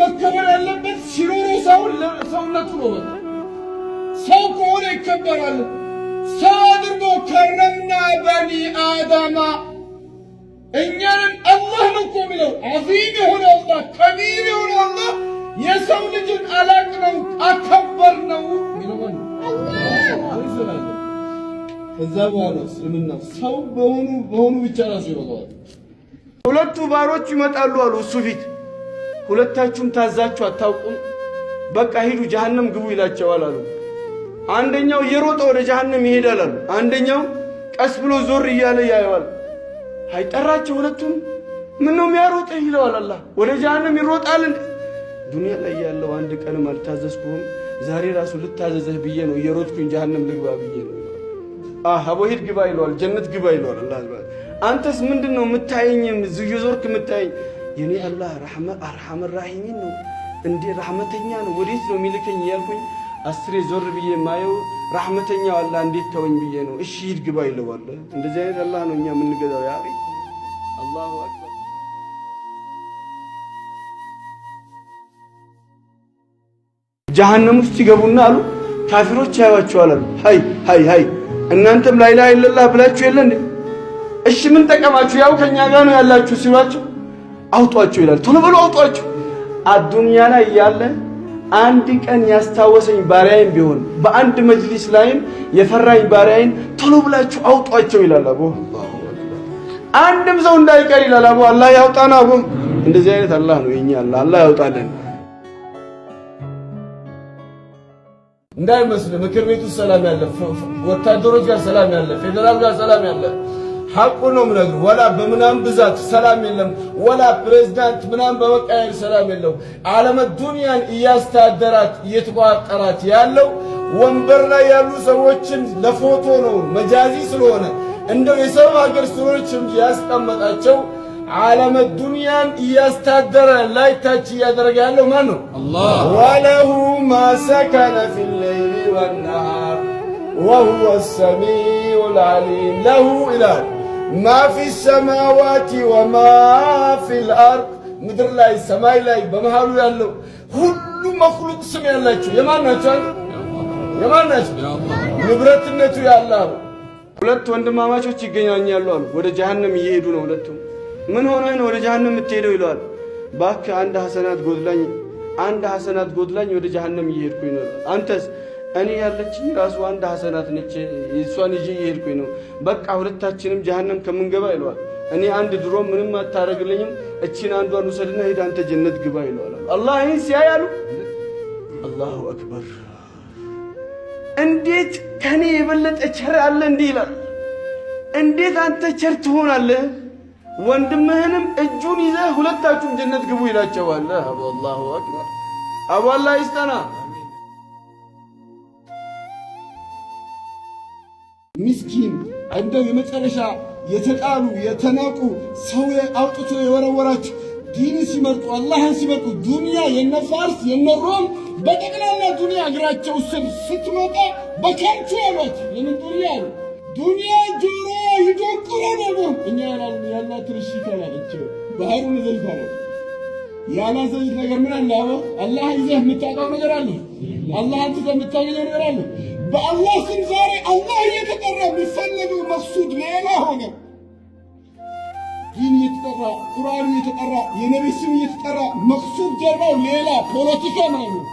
መከበር ያለበት ሲኖሩ ሰውነቱ ነው። ሰው ከሆነ ይከበራል። ሰው አድርጎ ከረምና በኒ አዳማ እኛንም አላህ ነው እኮ የሚለው። ዐዚም የሆነ አላህ፣ ከቢር የሆነ አላህ የሰው ልጅን አላቅ ነው አከበር ነው የሚለው አላህ። ከዛ በኋላ እስልምና ሰው በሆኑ ብቻ ራሱ ይበቃዋል። ሁለቱ ባሮች ይመጣሉ አሉ እሱ ፊት። ሁለታችሁም ታዛችሁ አታውቁም? በቃ ሂዱ ጀሃነም ግቡ ይላቸዋል አሉ። አንደኛው እየሮጠ ወደ ጀሃነም ይሄዳል አሉ። አንደኛው ቀስ ብሎ ዞር እያለ ያየዋል። አይጠራቸው ሁለቱም። ምን ነው የሚያሮጥህ ይለዋል አላህ። ወደ ጀሃነም ይሮጣል እንዴ? ዱንያ ላይ ያለው አንድ ቀንም አልታዘዝኩም፣ ዛሬ ራሱ ልታዘዝህ ብዬ ነው እየሮጥኩኝ ጀሃነም ልግባ ብዬ ነው። አቦ ሂድ ግባ ይለዋል፣ ጀነት ግባ ይለዋል አላህ። አንተስ ምንድነው የምታየኝም ዝየዞርክ የምታየኝ? የኔ አላህ አርሐመ ራሒሚን ነው እንዴ ረህመተኛ ነው፣ ወዴት ነው የሚልከኝ እያልኩኝ አስሬ ዞር ብዬ ማየው ረህመተኛው አላህ እንዴት ተወኝ ብዬ ነው። እሺ ሂድ ግባ ይለዋል። እንደዚህ አይነት አላህ ነው እኛ የምንገዛው። ያ አላሁ አክበር። ጀሃነም ውስጥ ይገቡና አሉ ካፊሮች ያዩዋቸዋል አሉ። ሃይ እናንተም ላ ኢላሃ ኢለላህ ብላችሁ የለ እንዴ? እሺ ምን ጠቀማችሁ? ያው ከኛ ጋር ነው ያላችሁ ሲሏቸው አውጧቸው ይላል። ቶሎ ብሎ አውጧቸው። አዱንያ ላይ ያለን አንድ ቀን ያስታወሰኝ ባሪያዬን ቢሆን በአንድ መጅሊስ ላይም የፈራኝ ባሪያዬን ቶሎ ብላችሁ አውጧቸው ይላል አቡ። አንድም ሰው እንዳይቀር ይላል አቡ። አላህ ያውጣና አቡ። እንደዚህ አይነት አላህ ነው የኛ አላህ። አላህ ያውጣልን። እንዳይመስል ምክር ቤቱ ሰላም ያለ፣ ወታደሮች ጋር ሰላም ያለ፣ ፌደራል ጋር ሰላም ያለ ሐቁ ነው የምነግርህ። ወላ በምናም ብዛት ሰላም የለም፣ ወላ ፕሬዝዳንት ምናም በመቃየር ሰላም የለው። ዓለም ዱንያን እያስተዳደራት እየተቋጠራት ያለው ወንበር ላይ ያሉ ሰዎችን ለፎቶ ነው፣ መጃዚ ስለሆነ እንደው የሰው ሀገር ሰዎች እንጂ ያስቀመጣቸው። ዓለም ዱንያን እያስተዳደረ ላይ ታች እያደረገ ያለው ማን ነው? አላህ። ወለሁ ማ ሰከነ ፊል ለይሊ ወነሃር ወሁወ ሰሚዑል ዓሊም። ለሁ ይላል ማ ፊ ሰማዋቲ ወማ ፊል አርድ። ምድር ላይ ሰማይ ላይ በመሃሉ ያለው ሁሉ መክሉቅ ስም ያላቸው የማን ናቸው? የማን ናቸው? ንብረትነቱ ያለው። ሁለት ወንድማማቾች ይገናኛሉ አሉ። ወደ ጀሃነም እየሄዱ ነው ሁለቱም። ምን ሆነህ ነው ወደ ጀሃነም የምትሄደው ይለዋል። እባክህ አንድ ሐሰናት ጎድላኝ ወደ ጀሃነም እየሄድኩኝ ነው። አንተስ? እኔ ያለችኝ ራሱ አንድ ሐሰናት ነች፣ እሷን ይዤ እየሄድኩኝ ነው። በቃ ሁለታችንም ጀሃነም ከምንገባ ይለዋል። እኔ አንድ ድሮ ምንም አታረግልኝም፣ እቺን አንዷን ውሰድና ሄድ አንተ ጀነት ግባ ይለዋል። አላህ ይህን ሲያያሉ አላሁ አክበር፣ እንዴት ከኔ የበለጠ ቸር አለ እንዲህ ይላል። እንዴት አንተ ቸር ትሆናለህ? ወንድምህንም እጁን ይዘህ ሁለታችሁም ጀነት ግቡ ይላቸዋል። አላሁ አክበር። አቡ አላህ ይስጠና። ምስኪን እንደው የመጨረሻ የተጣሉ የተናቁ ሰው አውጥቶ የወረወራችሁ ዲን ሲመርጡ አላህን ሲመርጡ ዱንያ የነፋርስ የነሮም በጠቅላላ ዱንያ እግራቸው ስር ስትመጣ በከንቱ ያሏት የምን ዱንያ አሉ። ዱንያ ጆሮ ይዶቅረ ነው። እኛ ያላትን እሺ ካላለችው ባህሩን ዘልፋለ ያላዘዝ ነገር ምን አለ? አላህ ይዘህ የምታውቀው ነገር አለ? አላህ አንተ የምታገኘው ነገር አለ? በአላህ ስም ዛሬ አላህ እየተጠራ የሚፈለገው መቅሱድ ሌላ ሆነ። ዲን እየተጠራ ቁርአን እየተጠራ የነብይ ስም እየተጠራ መቅሱድ ጀርባው ሌላ ፖለቲካ ማለት ነው።